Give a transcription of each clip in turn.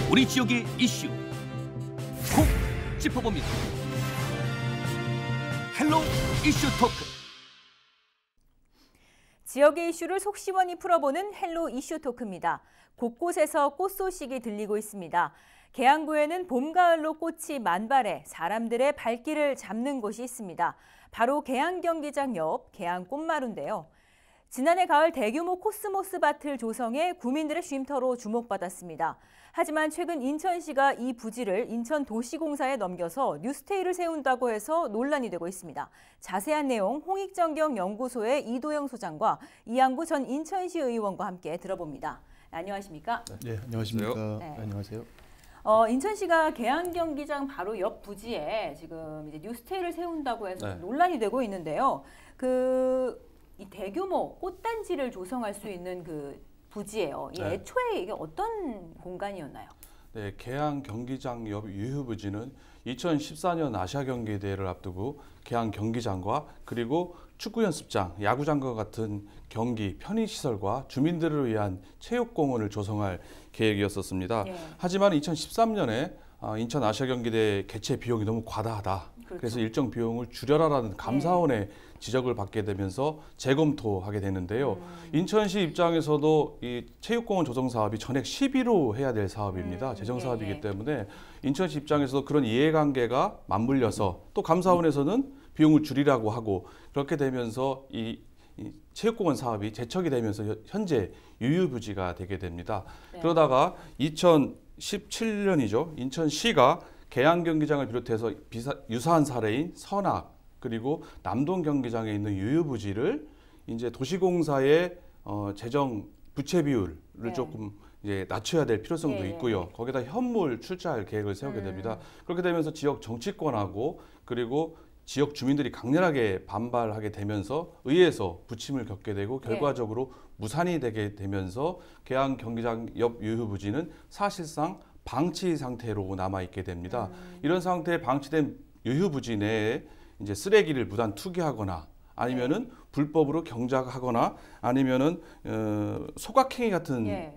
우리 지역의 이슈 콕 짚어봅니다. 헬로 이슈 토크. 지역의 이슈를 속 시원히 풀어보는 헬로 이슈 토크입니다. 곳곳에서 꽃 소식이 들리고 있습니다. 계양구에는 봄, 가을로 꽃이 만발해 사람들의 발길을 잡는 곳이 있습니다. 바로 계양경기장 옆 계양꽃마루인데요. 지난해 가을 대규모 코스모스 밭을 조성해 구민들의 쉼터로 주목받았습니다. 하지만 최근 인천시가 이 부지를 인천도시공사에 넘겨서 뉴스테이를 세운다고 해서 논란이 되고 있습니다. 자세한 내용 홍익정경 연구소의 이도영 소장과 이양구 전 인천시 의원과 함께 들어봅니다. 안녕하십니까? 네, 안녕하십니까? 네. 안녕하세요. 인천시가 계양경기장 바로 옆 부지에 지금 이제 뉴스테이를 세운다고 해서 논란이 되고 있는데요. 이 대규모 꽃단지를 조성할 수 있는 그 부지예요. 애초에 이게 어떤 공간이었나요? 네, 계양 경기장 옆 유휴부지는 2014년 아시아경기대회를 앞두고 계양 경기장과 그리고 축구 연습장, 야구장과 같은 경기 편의시설과 주민들을 위한 체육공원을 조성할 계획이었었습니다. 하지만 2013년에 인천 아시아경기대회 개최 비용이 너무 과다하다. 그래서 일정 비용을 줄여라라는 감사원의 지적을 받게 되면서 재검토하게 되는데요. 인천시 입장에서도 이 체육공원 조성 사업이 전액 시비로 해야 될 사업입니다. 재정 사업이기 때문에 인천시 입장에서도 그런 이해관계가 맞물려서 또 감사원에서는 비용을 줄이라고 하고 그렇게 되면서 이 체육공원 사업이 재척이 되면서 현재 유휴부지가 되게 됩니다. 그러다가 2017년이죠. 인천시가 계양경기장을 비롯해서 유사한 사례인 선악 그리고 남동 경기장에 있는 유휴부지를 이제 도시공사의 재정 부채 비율을 조금 이제 낮춰야 될 필요성도 있고요. 거기다 현물 출자할 계획을 세우게 됩니다. 그렇게 되면서 지역 정치권하고 그리고 지역 주민들이 강렬하게 반발하게 되면서 의회에서 부침을 겪게 되고 결과적으로 무산이 되게 되면서 계양 경기장 옆 유휴부지는 사실상 방치 상태로 남아 있게 됩니다. 이런 상태에 방치된 유휴부지 내에 이제 쓰레기를 무단 투기하거나 아니면은 불법으로 경작하거나 아니면은 소각행위 같은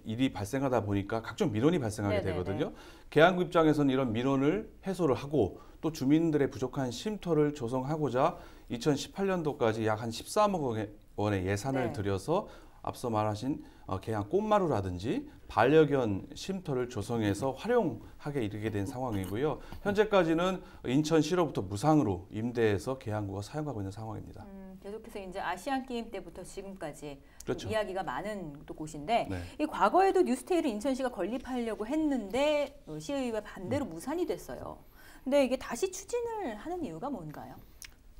일이 발생하다 보니까 각종 민원이 발생하게 되거든요. 계양구 입장에서는 이런 민원을 해소를 하고 또 주민들의 부족한 쉼터를 조성하고자 2018년도까지 약 한 13억 원의 예산을 들여서 앞서 말하신 계양 꽃마루라든지 반려견 쉼터를 조성해서 활용하게 이르게 된 상황이고요. 현재까지는 인천시로부터 무상으로 임대해서 계양구가 사용하고 있는 상황입니다. 계속해서 이제 아시안 게임 때부터 지금까지 이야기가 많은 또 곳인데 이 과거에도 뉴스테이를 인천시가 건립하려고 했는데 시의회 반대로 무산이 됐어요. 근데 이게 다시 추진을 하는 이유가 뭔가요?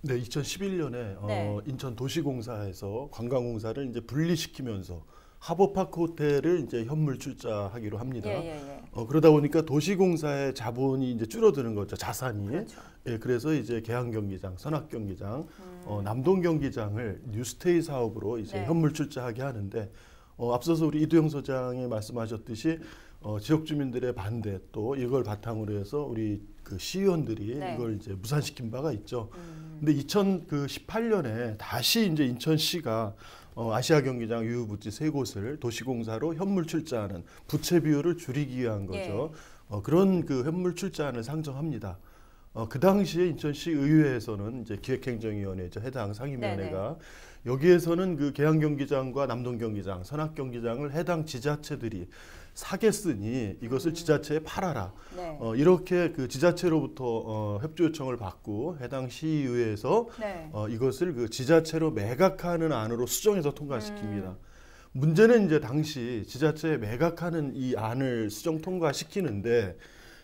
네, 2011년에 인천도시공사에서 관광공사를 이제 분리시키면서 하버파크 호텔을 이제 현물 출자하기로 합니다. 그러다 보니까 도시공사의 자본이 이제 줄어드는 거죠, 자산이. 그래서 이제 계양경기장, 선악경기장, 남동경기장을 뉴스테이 사업으로 이제 현물 출자하게 하는데 앞서서 우리 이도영 소장이 말씀하셨듯이 지역 주민들의 반대 또 이걸 바탕으로 해서 우리 그 시의원들이 이걸 이제 무산시킨 바가 있죠. 근데 2018년에 다시 이제 인천시가 아시아 경기장 유휴부지 3곳을 도시공사로 현물 출자하는 부채 비율을 줄이기 위한 거죠. 그런 그 현물 출자안을 상정합니다. 그 당시에 인천시 의회에서는 이제 기획행정위원회죠. 해당 상임위원회가 여기에서는 그 계양경기장과 남동경기장, 선악경기장을 해당 지자체들이 사겠으니 이것을 지자체에 팔아라. 이렇게 그 지자체로부터 협조 요청을 받고 해당 시의회에서 이것을 그 지자체로 매각하는 안으로 수정해서 통과시킵니다. 문제는 이제 당시 지자체에 매각하는 이 안을 수정 통과시키는데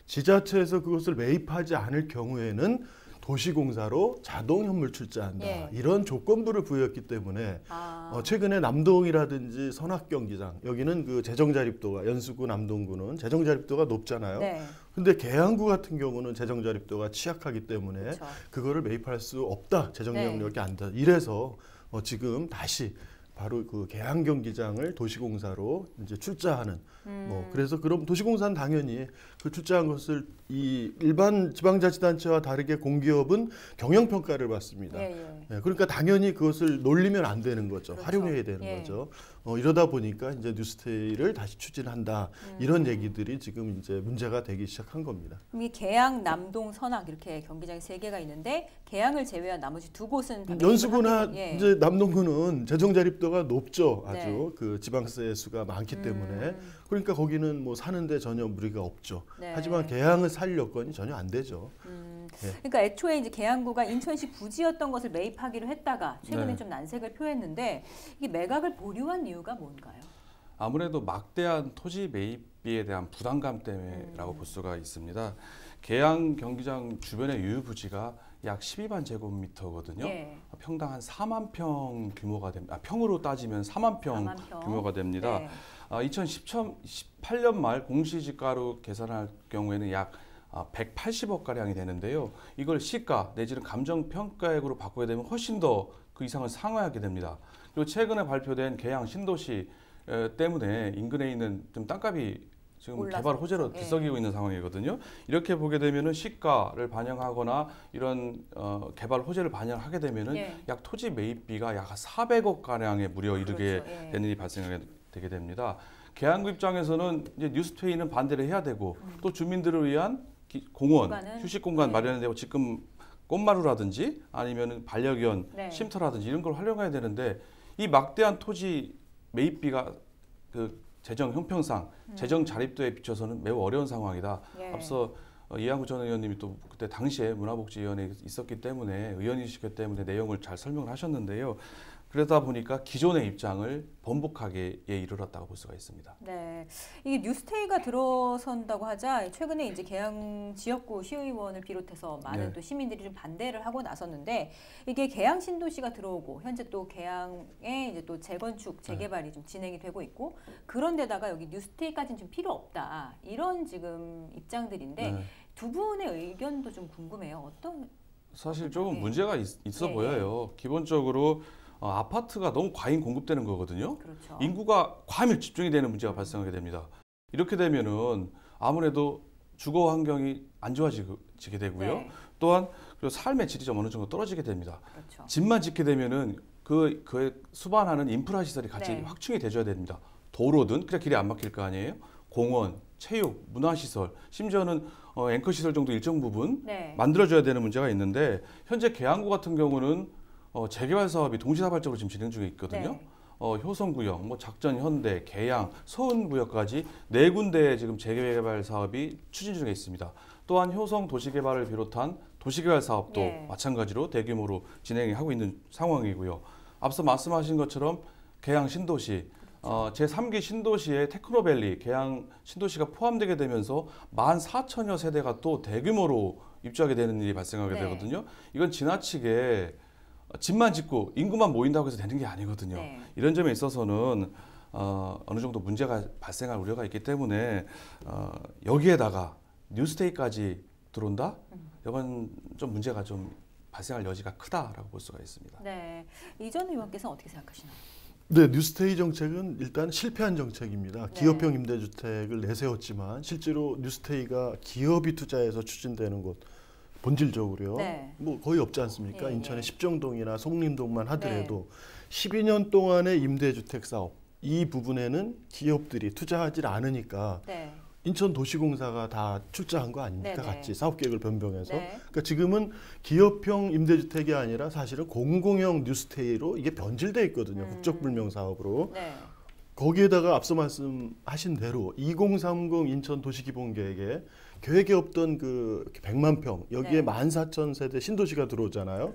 지자체에서 그것을 매입하지 않을 경우에는 도시공사로 자동 현물 출자한다. 이런 조건부를 부여했기 때문에 최근에 남동이라든지 선악경기장 여기는 그 재정자립도가 연수구 남동구는 재정자립도가 높잖아요. 근데 계양구 같은 경우는 재정자립도가 취약하기 때문에 그거를 매입할 수 없다. 재정 영역이 안 돼. 이래서 지금 다시 바로 그 계양 경기장을 도시공사로 이제 출자하는 뭐 그래서 그럼 도시공사는 당연히 그 출자한 것을 이 일반 지방자치단체와 다르게 공기업은 경영 평가를 받습니다. 그러니까 당연히 그것을 놀리면 안 되는 거죠. 그렇죠. 활용해야 되는 거죠. 이러다 보니까 이제 뉴스테이를 다시 추진한다 이런 얘기들이 지금 이제 문제가 되기 시작한 겁니다. 이 계양, 남동, 선악 이렇게 경기장이 3개가 있는데 계양을 제외한 나머지 2곳은 연수구나 이제 남동구는 재정 자립도가 높죠. 아주 그 지방세 수가 많기 때문에 그러니까 거기는 뭐 사는데 전혀 무리가 없죠. 하지만 계양을 살 여건이 전혀 안 되죠. 그러니까 애초에 이제 계양구가 인천시 부지였던 것을 매입하기로 했다가 최근에 좀 난색을 표했는데 이게 매각을 보류한 이유가 뭔가요? 아무래도 막대한 토지 매입비에 대한 부담감 때문에라고 볼 수가 있습니다. 계양 경기장 주변의 유휴부지가 약 12만 제곱미터거든요. 평당 한 4만 평 규모가 됩니다. 평으로 따지면 4만 평 규모가 됩니다. 2018년 말 공시지가로 계산할 경우에는 약 180억 가량이 되는데요. 이걸 시가 내지는 감정평가액으로 바꾸게 되면 훨씬 더 그 이상을 상회하게 됩니다. 그리고 최근에 발표된 계양 신도시 때문에 인근에 있는 좀 땅값이 지금 개발 호재로 들썩이고 있는 상황이거든요. 이렇게 보게 되면은 시가를 반영하거나 이런 개발 호재를 반영하게 되면은 약 토지 매입비가 약 400억 가량에 무려 이르게 되는 일이 발생하게 되게 됩니다. 계양구 입장에서는 이제 뉴스테이는 반대를 해야 되고 또 주민들을 위한 공원, 휴식 공간 마련되고 지금 꽃마루라든지 아니면 반려견 쉼터라든지 이런 걸 활용해야 되는데 이 막대한 토지 매입비가 그 재정 형평상 재정 자립도에 비춰서는 매우 어려운 상황이다. 앞서 이한구 전 의원님이 또 그때 당시에 문화복지위원회에 있었기 때문에 의원이시기 때문에 내용을 잘 설명을 하셨는데요. 그러다 보니까 기존의 입장을 번복하게 이르렀다고 볼 수가 있습니다. 네, 이게 뉴스테이가 들어선다고 하자 최근에 이제 계양 지역구 시의원을 비롯해서 많은 또 시민들이 좀 반대를 하고 나섰는데 이게 계양 신도시가 들어오고 현재 또 계양에 이제 또 재건축 재개발이 좀 진행이 되고 있고 그런데다가 여기 뉴스테이까지는 좀 필요 없다 이런 지금 입장들인데 두 분의 의견도 좀 궁금해요. 어떤? 사실 조금 문제가 있어 보여요. 기본적으로 아파트가 너무 과잉 공급되는 거거든요. 그렇죠. 인구가 과밀 집중이 되는 문제가 발생하게 됩니다. 이렇게 되면은 아무래도 주거 환경이 안 좋아지게 되고요. 또한 그리고 삶의 질이 좀 어느 정도 떨어지게 됩니다. 그렇죠. 집만 짓게 되면은 그에 수반하는 인프라 시설이 같이 확충이 돼줘야 됩니다. 도로든 그래 길이 안 막힐 거 아니에요. 공원, 체육, 문화시설, 심지어는 앵커 시설 정도 일정 부분 만들어줘야 되는 문제가 있는데 현재 계양구 같은 경우는 재개발 사업이 동시다발적으로 지금 진행 중에 있거든요. 효성구역, 뭐 작전, 현대, 계양, 서운구역까지 4군데 지금 재개발 사업이 추진 중에 있습니다. 또한 효성 도시개발을 비롯한 도시개발 사업도 마찬가지로 대규모로 진행하고 있는 상황이고요. 앞서 말씀하신 것처럼 계양 신도시, 제3기 신도시의 테크노밸리, 계양 신도시가 포함되게 되면서 14,000여 세대가 또 대규모로 입주하게 되는 일이 발생하게 되거든요. 이건 지나치게 집만 짓고 인구만 모인다고 해서 되는 게 아니거든요. 이런 점에 있어서는 어느 정도 문제가 발생할 우려가 있기 때문에 여기에다가 뉴스테이까지 들어온다? 이건 좀 문제가 좀 발생할 여지가 크다라고 볼 수가 있습니다. 네, 이 전 의원께서는 어떻게 생각하시나요? 네, 뉴스테이 정책은 일단 실패한 정책입니다. 기업형 임대주택을 내세웠지만 실제로 뉴스테이가 기업이 투자해서 추진되는 곳 본질적으로요. 뭐 거의 없지 않습니까? 인천의 십정동이나 송림동만 하더라도 12년 동안의 임대주택 사업 이 부분에는 기업들이 투자하지 않으니까 인천도시공사가 다 출자한 거 아닙니까? 같이 사업계획을 변경해서. 그러니까 지금은 기업형 임대주택이 아니라 사실은 공공형 뉴스테이로 이게 변질돼 있거든요. 국적불명 사업으로. 거기에다가 앞서 말씀하신 대로 2030 인천 도시기본계획에 계획에 없던 그 100만 평 여기에 14,000세대 신도시가 들어오잖아요.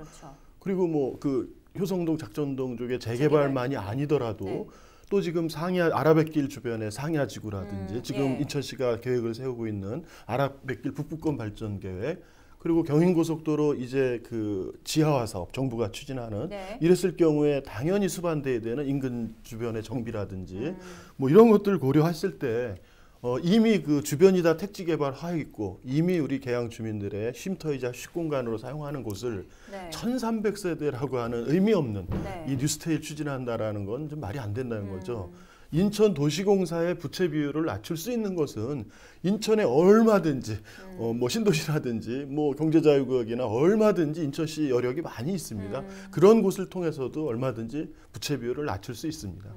그리고 뭐 그 효성동 작전동 쪽에 재개발만이 아니더라도 또 지금 상야 아라뱃길 주변의 상야지구라든지 지금 인천시가 계획을 세우고 있는 아라뱃길 북부권 발전 계획 그리고 경인고속도로 이제 그 지하화 사업 정부가 추진하는 이랬을 경우에 당연히 수반돼야 되는 인근 주변의 정비라든지 뭐 이런 것들을 고려했을 때 이미 그 주변이 다 택지 개발하여 있고 이미 우리 계양 주민들의 쉼터이자 식공간으로 사용하는 곳을 네. 1300세대라고 하는 의미 없는 네. 이 뉴스테이를 추진한다라는 건 좀 말이 안 된다는 거죠. 인천 도시공사의 부채 비율을 낮출 수 있는 것은 인천에 얼마든지 뭐 신도시라든지 뭐 경제자유구역이나 얼마든지 인천시 여력이 많이 있습니다. 그런 곳을 통해서도 얼마든지 부채 비율을 낮출 수 있습니다.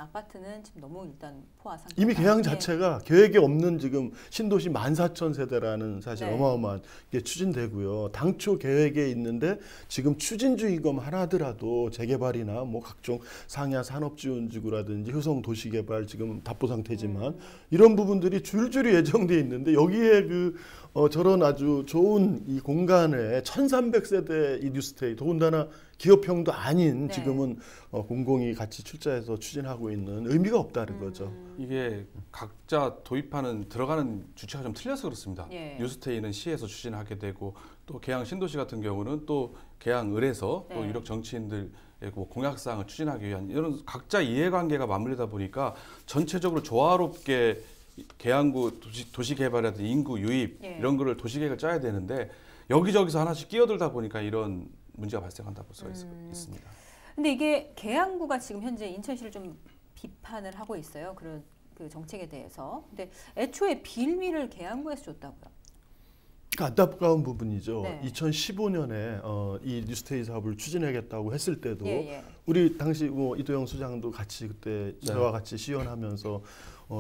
아파트는 지금 너무 일단 포화 상태. 이미 계양 자체가 계획에 없는 지금 신도시 14,000세대라는 사실 네. 어마어마한 게 추진되고요. 당초 계획에 있는데 지금 추진 중인 것만 하더라도 재개발이나 뭐 각종 상야 산업지원지구라든지 효성 도시개발 지금 답보 상태지만 이런 부분들이 줄줄이 예정돼 있는데 여기에 저런 아주 좋은 이 공간에 1,300세대 이 뉴스테이 더군다나 기업형도 아닌 네. 지금은 공공이 같이 출자해서 추진하고 있는 의미가 없다는 거죠. 이게 각자 도입하는 들어가는 주체가 좀 틀려서 그렇습니다. 예. 뉴스테이는 시에서 추진하게 되고 또 계양 신도시 같은 경우는 또 계양을에서 또 네. 유력 정치인들 뭐 공약사항을 추진하기 위한 이런 각자 이해관계가 맞물리다 보니까 전체적으로 조화롭게 계양구 도시개발이라든지 인구 유입 예. 이런 거를 도시계획을 짜야 되는데 여기저기서 하나씩 끼어들다 보니까 이런 문제가 발생한다고 볼 수가 있습니다. 근데 이게 계양구가 지금 현재 인천시를 좀 비판을 하고 있어요. 그런 그 정책에 대해서. 근데 애초에 빌미를 계양구에서 줬다고요. 안타까운 부분이죠. 네. 2015년에 이 뉴스테이 사업을 추진하겠다고 했을 때도 예. 우리 당시 뭐 이도영 수장도 같이 그때 네. 저와 같이 시연하면서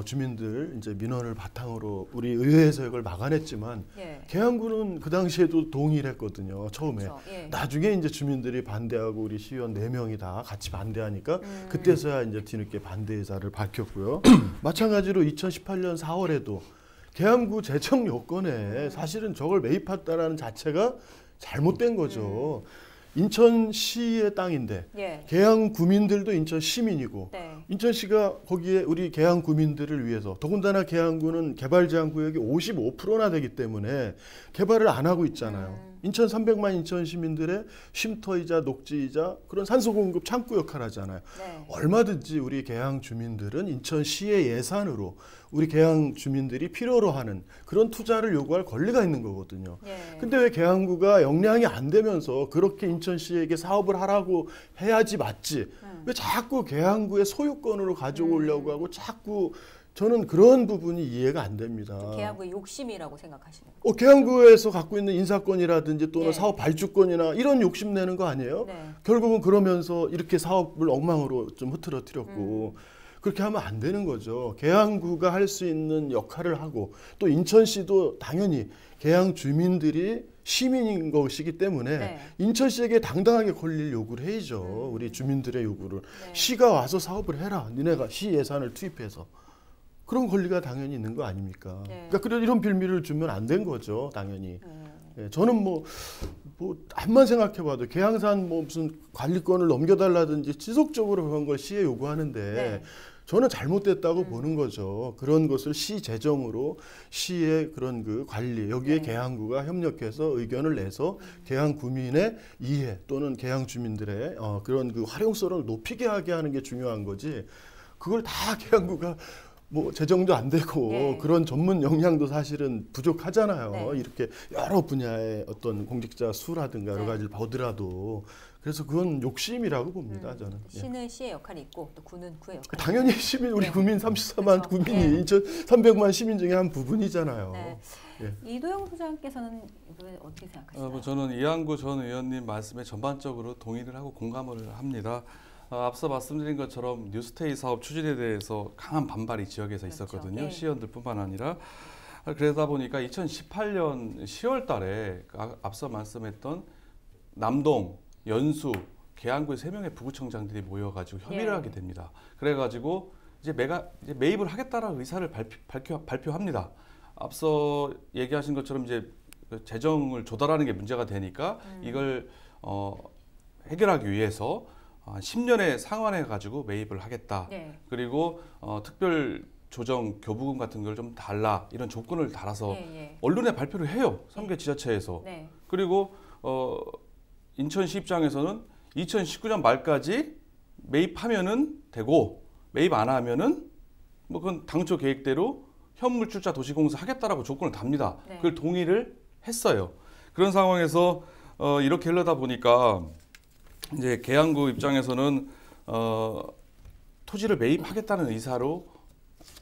주민들 이제 민원을 바탕으로 우리 의회에서 이걸 막아냈지만 예. 계양구는 그 당시에도 동의를 했거든요. 처음에. 그렇죠. 예. 나중에 이제 주민들이 반대하고 우리 시의원 4명이 다 같이 반대하니까 그때서야 이제 뒤늦게 반대 의사를 밝혔고요. 마찬가지로 2018년 4월에도 계양구 재정 요건에 사실은 저걸 매입했다라는 자체가 잘못된 거죠. 인천시의 땅인데 예. 계양 구민들도 인천 시민이고 네. 인천시가 거기에 우리 계양 구민들을 위해서 더군다나 계양구는 개발 제한 구역이 55%나 되기 때문에 개발을 안 하고 있잖아요. 인천 300만 인천 시민들의 쉼터이자 녹지이자 그런 산소 공급 창구 역할을 하잖아요. 네. 얼마든지 우리 계양 주민들은 인천시의 예산으로 우리 계양 주민들이 필요로 하는 그런 투자를 요구할 권리가 있는 거거든요. 예. 근데 왜 계양구가 역량이 안 되면서 그렇게 인천시에게 사업을 하라고 해야지 맞지? 왜 자꾸 계양구의 소유권으로 가져오려고 하고 자꾸 저는 그런 부분이 이해가 안 됩니다. 계양구의 욕심이라고 생각하시는 거예요? 계양구에서 갖고 있는 인사권이라든지 또는 예. 사업 발주권이나 이런 욕심 내는 거 아니에요? 네. 결국은 그러면서 이렇게 사업을 엉망으로 좀 흐트러뜨렸고 그렇게 하면 안 되는 거죠. 계양구가 할 수 있는 역할을 하고 또 인천시도 당연히 계양 주민들이 시민인 것이기 때문에 네. 인천시에게 당당하게 권리를 요구를 해야죠. 우리 주민들의 요구를. 네. 시가 와서 사업을 해라. 니네가 시 예산을 투입해서. 그런 권리가 당연히 있는 거 아닙니까? 네. 그러니까 이런 빌미를 주면 안 된 거죠. 당연히. 예, 저는 뭐 암만 생각해봐도 계양산 뭐 무슨 관리권을 넘겨달라든지 지속적으로 그런 걸 시에 요구하는데 네. 저는 잘못됐다고 보는 거죠. 그런 것을 시 재정으로 시의 그런 그 관리 여기에 네. 계양구가 협력해서 의견을 내서 계양 구민의 이해 또는 계양 주민들의 그런 그 활용성을 높이게 하게 하는 게 중요한 거지. 그걸 다 계양구가 뭐 재정도 안 되고 네. 그런 전문 역량도 사실은 부족하잖아요. 네. 이렇게 여러 분야의 어떤 공직자 수라든가 여러 네. 가지를 보더라도 그래서 그건 욕심이라고 봅니다. 저는. 예. 시는 시의 역할이 있고 또 구는 구의 역할이 당연히 시민 우리 네. 구민 34만 그렇죠. 구민이 네. 인천 300만 시민 중에 한 부분이잖아요. 네. 예. 이도영 소장께서는 이걸 어떻게 생각하시나요? 저는 이한구 전 의원님 말씀에 전반적으로 동의를 하고 공감을 합니다. 앞서 말씀드린 것처럼 뉴스테이 사업 추진에 대해서 강한 반발이 지역에서 그렇죠. 있었거든요. 예. 시의원들뿐만 아니라 그러다 보니까 2018년 10월 달에 앞서 말씀했던 남동, 연수, 계양구의 3명의 부구청장들이 모여가지고 협의를 예. 하게 됩니다. 그래가지고 이제 매입을 하겠다라는 의사를 발표합니다. 앞서 얘기하신 것처럼 이제 재정을 조달하는 게 문제가 되니까 이걸 해결하기 위해서 10년에 상환해 가지고 매입을 하겠다. 네. 그리고 특별 조정 교부금 같은 걸 좀 달라 이런 조건을 달아서 예. 언론에 발표를 해요. 3개 지자체에서. 네. 그리고 인천시 입장에서는 2019년 말까지 매입하면은 되고 매입 안 하면은 뭐 그건 당초 계획대로 현물 출자 도시공사 하겠다라고 조건을 답니다. 네. 그걸 동의를 했어요. 그런 상황에서 이렇게 흘러다 보니까 이제 계양구 입장에서는 토지를 매입하겠다는 의사로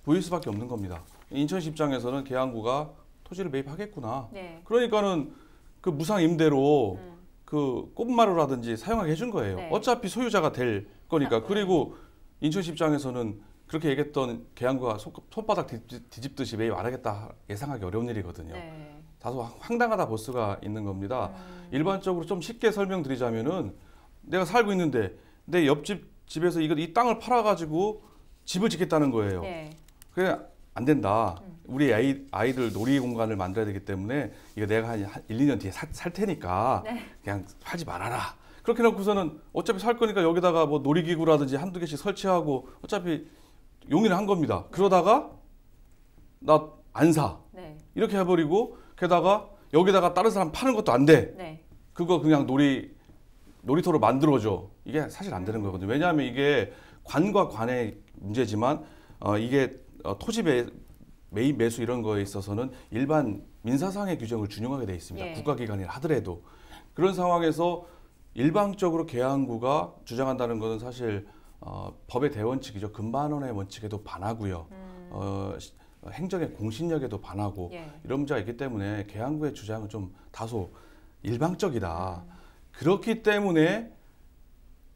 보일 수밖에 없는 겁니다. 인천시 입장에서는 계양구가 토지를 매입하겠구나. 네. 그러니까는 그 무상 임대로 그 꽃마루라든지 사용하게 해준 거예요. 네. 어차피 소유자가 될 거니까. 그리고 인천시 입장에서는 그렇게 얘기했던 계양구가 손바닥 뒤집듯이 매입 안 하겠다 예상하기 어려운 일이거든요. 네. 다소 황당하다 볼 수가 있는 겁니다. 일반적으로 좀 쉽게 설명드리자면은 내가 살고 있는데 내 옆집 집에서 이 땅을 팔아가지고 집을 짓겠다는 거예요. 네. 그래 안 된다. 우리 아이들 놀이 공간을 만들어야 되기 때문에 이거 내가 한 1, 2년 뒤에 살 테니까 네. 그냥 하지 말아라. 그렇게 놓고서는 어차피 살 거니까 여기다가 뭐 놀이기구라든지 한두 개씩 설치하고 어차피 용인을 한 겁니다. 그러다가 나 안 사. 네. 이렇게 해버리고 게다가 여기다가 다른 사람 파는 것도 안 돼. 네. 그거 그냥 놀이터로 만들어줘. 이게 사실 안 되는 거거든요. 왜냐하면 이게 관과 관의 문제지만 이게 토지 매입 매수 이런 거에 있어서는 일반 민사상의 규정을 준용하게 돼 있습니다. 예. 국가기관이라 하더라도. 그런 상황에서 일방적으로 계양구가 주장한다는 것은 사실 법의 대원칙이죠. 금반원의 원칙에도 반하고요. 행정의 공신력에도 반하고 예. 이런 문제가 있기 때문에 계양구의 주장은 좀 다소 일방적이다. 그렇기 때문에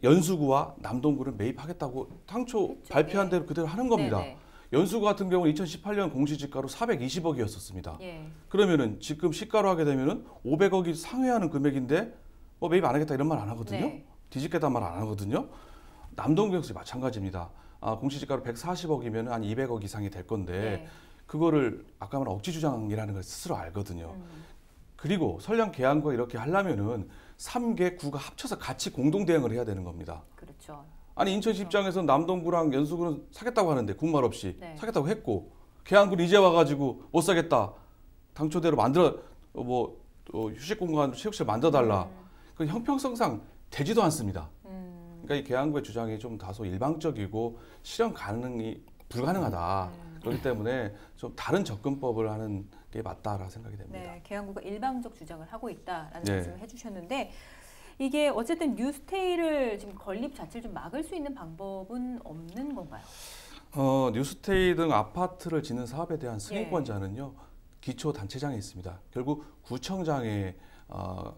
연수구와 남동구를 매입하겠다고 당초 그렇죠. 발표한 예. 대로 그대로 하는 겁니다. 네네. 연수구 같은 경우는 2018년 공시지가로 420억이었었습니다. 예. 그러면은 지금 시가로 하게 되면은 500억이 상회하는 금액인데 매입 안 하겠다 이런 말 안 하거든요. 네. 뒤집겠다 말 안 하거든요. 남동구 역시 마찬가지입니다. 공시지가로 140억이면 한 200억 이상이 될 건데 네. 그거를 아까 말한 억지 주장이라는 걸 스스로 알거든요. 그리고 설령 계양구가 이렇게 하려면은 3개 구가 합쳐서 같이 공동 대응을 해야 되는 겁니다. 그렇죠. 아니 인천시 입장에서는 남동구랑 연수구는 사겠다고 하는데 군말 없이 네. 사겠다고 했고 계양구는 이제 와가지고 못 사겠다. 당초대로 만들어 휴식 공간 체육시설 만들어달라. 그 형평성상 되지도 않습니다. 그러니까 이 계양구의 주장이 좀 다소 일방적이고 실현 가능이 불가능하다. 그렇기 때문에 좀 다른 접근법을 하는 게 맞다라 생각이 됩니다. 네, 계양구가 일방적 주장을 하고 있다라는 네. 말씀을 해주셨는데 이게 어쨌든 뉴스테이를 지금 건립 자체를 좀 막을 수 있는 방법은 없는 건가요? 뉴스테이 등 아파트를 짓는 사업에 대한 승인권자는요 기초 단체장에 있습니다. 결국 구청장의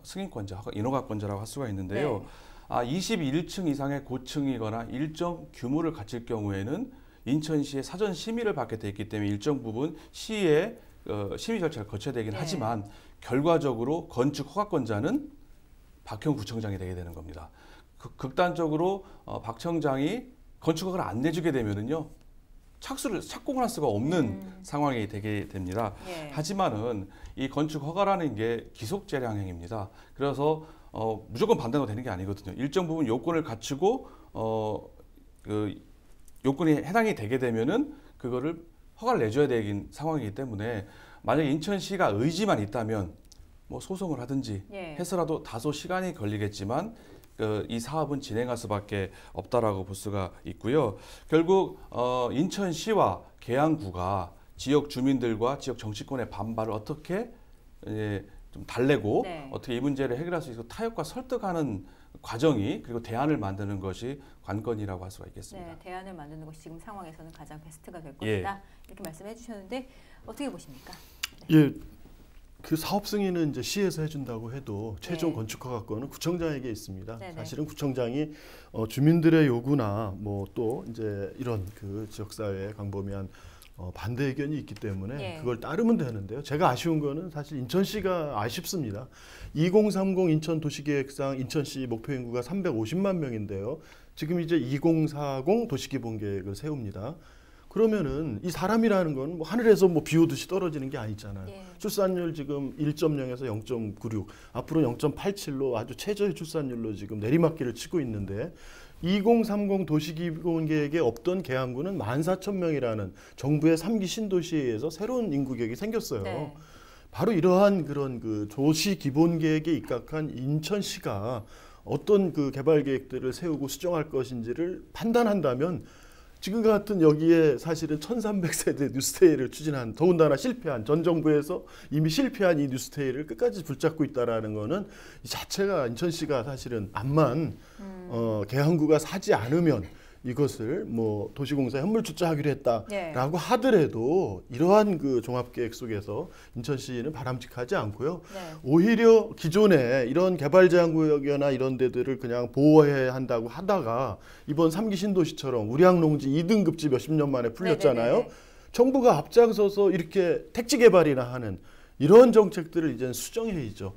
승인권자, 인허가권자라고 할 수가 있는데요. 네. 21층 이상의 고층이거나 일정 규모를 갖출 경우에는 인천시의 사전 심의를 받게 돼 있기 때문에 일정 부분 시의 심의 절차를 거쳐야 되긴 네. 하지만 결과적으로 건축 허가권자는 박형 구청장이 되게 되는 겁니다. 극단적으로 박 청장이 건축 허가를 안 내주게 되면은요 착공을 할 수가 없는 상황이 되게 됩니다. 예. 하지만은 이 건축 허가라는 게 기속 재량행입니다. 그래서 무조건 반대가 되는 게 아니거든요. 일정 부분 요건을 갖추고 그 요건이 해당이 되게 되면은 그거를 허가를 내줘야 되긴 상황이기 때문에 만약에 인천시가 의지만 있다면 뭐 소송을 하든지 예. 해서라도 다소 시간이 걸리겠지만 이 사업은 진행할 수밖에 없다라고 볼 수가 있고요. 결국 인천시와 계양구가 지역 주민들과 지역 정치권의 반발을 어떻게 좀 달래고 네. 어떻게 이 문제를 해결할 수 있고 타협과 설득하는 과정이 그리고 대안을 만드는 것이 관건이라고 할 수가 있겠습니다. 네, 대안을 만드는 것이 지금 상황에서는 가장 베스트가 될 예. 것이다. 이렇게 말씀해 주셨는데 어떻게 보십니까? 예, 그 사업 승인은 이제 시에서 해준다고 해도 최종 네. 건축 허가권은 구청장에게 있습니다. 네네. 사실은 구청장이 주민들의 요구나 뭐 또 이제 이런 그 지역사회의 광범위한 반대 의견이 있기 때문에 예. 그걸 따르면 되는데요. 제가 아쉬운 거는 사실 인천시가 아쉽습니다. 2030 인천 도시계획상 인천시 목표 인구가 350만 명인데요. 지금 이제 2040 도시기본계획을 세웁니다. 그러면은 이 사람이라는 건 뭐 하늘에서 뭐 비 오듯이 떨어지는 게 아니잖아요. 예. 출산율 지금 1.0에서 0.96, 앞으로 0.87로 아주 최저의 출산율로 지금 내리막길을 치고 있는데 2030 도시기본계획에 없던 계양구는 14,000명이라는 정부의 3기 신도시에 의해서 새로운 인구 계획이 생겼어요. 네. 바로 이러한 그런 그 도시기본계획에 입각한 인천시가 어떤 그 개발 계획들을 세우고 수정할 것인지를 판단한다면 지금 같은 여기에 사실은 1300세대 뉴스테이를 추진한, 더군다나 실패한, 전 정부에서 이미 실패한 이 뉴스테이를 끝까지 붙잡고 있다라는 거는 이 자체가 인천시가 사실은 암만 계양구가 사지 않으면 이것을 뭐 도시공사에 현물 출자하기로 했다라고 하더라도 이러한 그 종합계획 속에서 인천시는 바람직하지 않고요. 오히려 기존에 이런 개발제한구역이나 이런 데들을 그냥 보호해야 한다고 하다가 이번 3기 신도시처럼 우량농지 2등급지 몇십 년 만에 풀렸잖아요. 정부가 앞장서서 이렇게 택지 개발이나 하는 이런 정책들을 이제는 수정해야죠.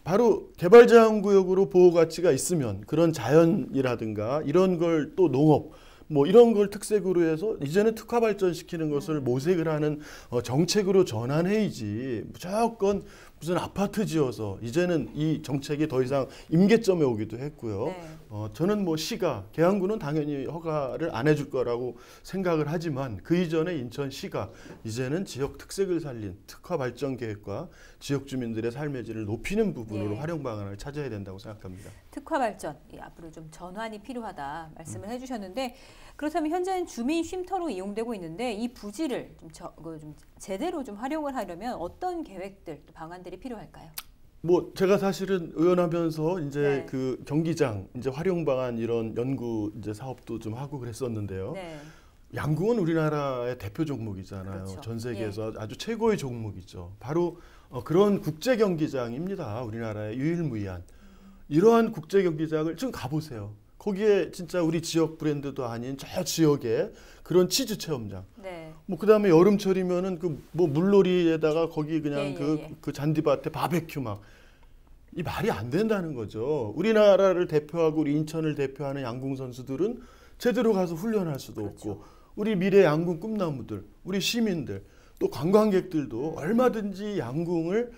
바로 개발제한구역으로 보호가치가 있으면 그런 자연이라든가 이런 걸 또 농업 뭐 이런 걸 특색으로 해서 이제는 특화 발전시키는 것을 모색을 하는 정책으로 전환해야지 무조건 무슨 아파트 지어서 이제는 이 정책이 더 이상 임계점에 오기도 했고요. 저는 뭐 시가 계양구는 당연히 허가를 안 해줄 거라고 생각을 하지만 그 이전에 인천시가 이제는 지역 특색을 살린 특화 발전 계획과 지역 주민들의 삶의 질을 높이는 부분으로 활용 방안을 찾아야 된다고 생각합니다. 특화 발전 앞으로 좀 전환이 필요하다 말씀을 해주셨는데 그렇다면 현재는 주민 쉼터로 이용되고 있는데 이 부지를 좀 제대로 좀 활용을 하려면 어떤 계획들 또 방안들이 필요할까요? 뭐 제가 사실은 의원하면서 이제 그 경기장 이제 활용 방안 이런 연구 이제 사업도 좀 하고 그랬었는데요. 양궁은 우리나라의 대표 종목이잖아요. 그렇죠. 전 세계에서 아주 최고의 종목이죠. 바로 그런 국제 경기장입니다. 우리나라의 유일무이한 이러한 국제 경기장을 좀 가보세요. 거기에 진짜 우리 지역 브랜드도 아닌 저 지역에 그런 치즈 체험장. 뭐 그다음에 여름철이면은 그 뭐 물놀이에다가 거기 그냥 그 잔디밭에 바베큐 막 이 말이 안 된다는 거죠. 우리나라를 대표하고 우리 인천을 대표하는 양궁 선수들은 제대로 가서 훈련할 수도 없고 우리 미래 양궁 꿈나무들, 우리 시민들 또 관광객들도 얼마든지 양궁을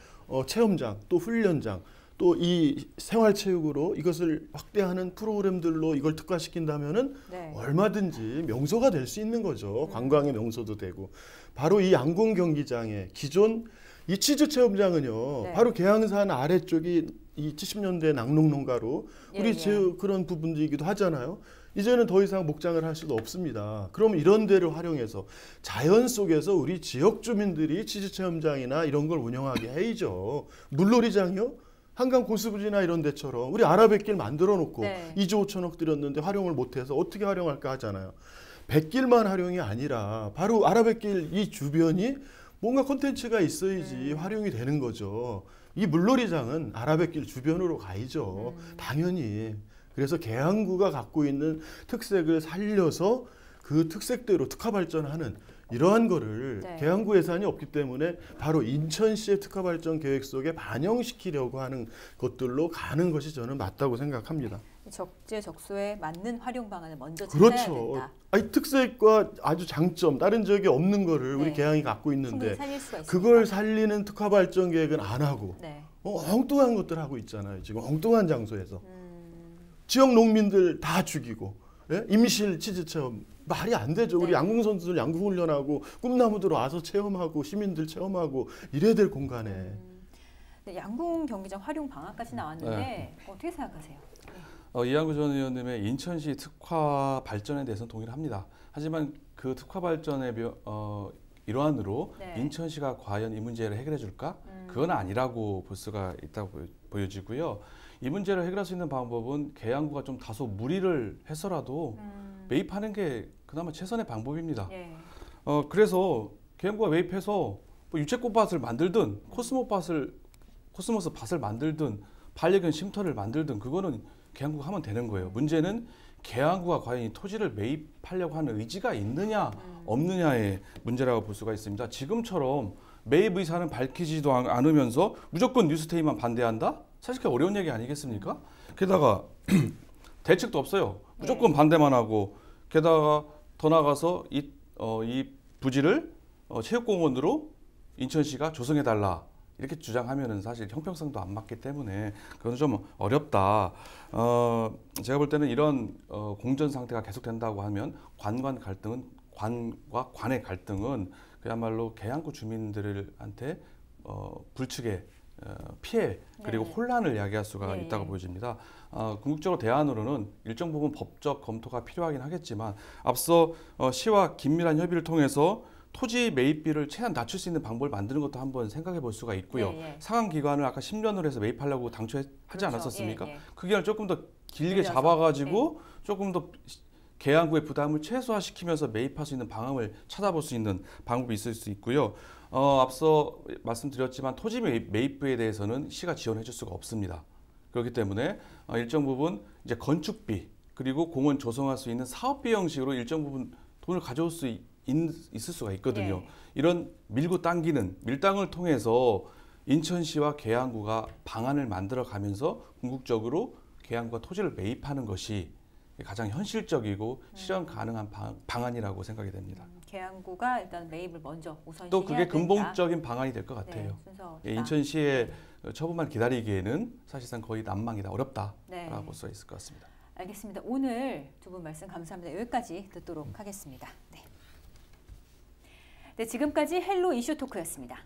체험장 또 훈련장 또 이 생활체육으로 이것을 확대하는 프로그램들로 이걸 특화시킨다면은 얼마든지 명소가 될 수 있는 거죠. 관광의 명소도 되고. 바로 이 양궁 경기장의 기존 이 치즈 체험장은요. 바로 계양산 아래쪽이 이 70년대 낙농농가로 우리 그런 부분이기도 하잖아요. 이제는 더 이상 목장을 할 수도 없습니다. 그럼 이런 데를 활용해서 자연 속에서 우리 지역 주민들이 치즈 체험장이나 이런 걸 운영하게 해야죠. 물놀이장이요? 한강 고수부지나 이런 데처럼 우리 아라뱃길 만들어 놓고 2조 5천억 들였는데 활용을 못해서 어떻게 활용할까 하잖아요. 뱃길만 활용이 아니라 바로 아라뱃길 이 주변이 뭔가 콘텐츠가 있어야지 활용이 되는 거죠. 이 물놀이장은 아라뱃길 주변으로 가야죠. 당연히. 그래서 계양구가 갖고 있는 특색을 살려서 그 특색대로 특화 발전하는 이러한 거를 계양구 예산이 없기 때문에 바로 인천시의 특화 발전 계획 속에 반영시키려고 하는 것들로 가는 것이 저는 맞다고 생각합니다. 적재적소에 맞는 활용 방안을 먼저 찾아야 된다. 아니, 특색과 아주 장점, 다른 지역에 없는 거를 우리 계양이 갖고 있는데 그걸 살리는 특화 발전 계획은 안 하고 엉뚱한 것들 하고 있잖아요. 지금 엉뚱한 장소에서. 지역 농민들 다 죽이고 임실 치즈 체험 말이 안 되죠. 우리 양궁 선수들 양궁 훈련하고 꿈나무들 와서 체험하고 시민들 체험하고 이래야 될 공간에. 양궁 경기장 활용 방안까지 나왔는데 어떻게 생각하세요? 이한구 전 의원님의 인천시 특화 발전에 대해서는 동의를 합니다. 하지만 그 특화 발전의 일환으로 인천시가 과연 이 문제를 해결해 줄까? 그건 아니라고 볼 수가 있다고 보여지고요. 이 문제를 해결할 수 있는 방법은 계양구가 좀 다소 무리를 해서라도 매입하는 게 그나마 최선의 방법입니다. 그래서 계양구가 매입해서 뭐 유채꽃밭을 만들든 코스모스 밭을 만들든 반려견 쉼터를 만들든 그거는 계양구가 하면 되는 거예요. 문제는 계양구가 과연 이 토지를 매입하려고 하는 의지가 있느냐 없느냐의 문제라고 볼 수가 있습니다. 지금처럼 매입 의사는 밝히지도 않으면서 무조건 뉴스테이만 반대한다? 사실 그게 어려운 얘기 아니겠습니까? 게다가 대책도 없어요. 무조건 반대만 하고 게다가 더 나가서 이 부지를 체육공원으로 인천시가 조성해달라 이렇게 주장하면은 사실 형평성도 안 맞기 때문에 그건 좀 어렵다. 제가 볼 때는 이런 공전 상태가 계속된다고 하면 관과 관의 갈등은 그야말로 계양구 주민들한테 불측의 피해 그리고 네. 혼란을 야기할 수가 예, 있다고 예. 보여집니다. 궁극적으로 대안으로는 일정 부분 법적 검토가 필요하긴 하겠지만 앞서 시와 긴밀한 협의를 통해서 토지 매입비를 최대한 낮출 수 있는 방법을 만드는 것도 한번 생각해 볼 수가 있고요. 예, 예. 상한 기간을 아까 10년으로 해서 매입하려고 당초에 하지 그렇죠. 않았었습니까? 예, 예. 그 기간을 조금 더 길게 늘려서. 잡아가지고 조금 더 계양구의 부담을 최소화시키면서 매입할 수 있는 방안을 찾아볼 수 있는 방법이 있을 수 있고요. 앞서 말씀드렸지만 토지 매입부에 대해서는 시가 지원해 줄 수가 없습니다. 그렇기 때문에 일정 부분 이제 건축비 그리고 공원 조성할 수 있는 사업비 형식으로 일정 부분 돈을 가져올 수 있을 수가 있거든요. 네. 이런 밀고 당기는 밀당을 통해서 인천시와 계양구가 방안을 만들어 가면서 궁극적으로 계양구가 토지를 매입하는 것이 가장 현실적이고 실현 가능한 방안이라고 생각이 됩니다. 계양구가 일단 매입을 먼저 우선시해야 또 그게 된다. 근본적인 방안이 될 것 같아요. 네, 순서다. 인천시의 처분만 기다리기에는 사실상 거의 난망이다, 어렵다라고 네. 볼 수 있을 것 같습니다. 알겠습니다. 오늘 두 분 말씀 감사합니다. 여기까지 듣도록 하겠습니다. 네, 지금까지 헬로 이슈 토크였습니다.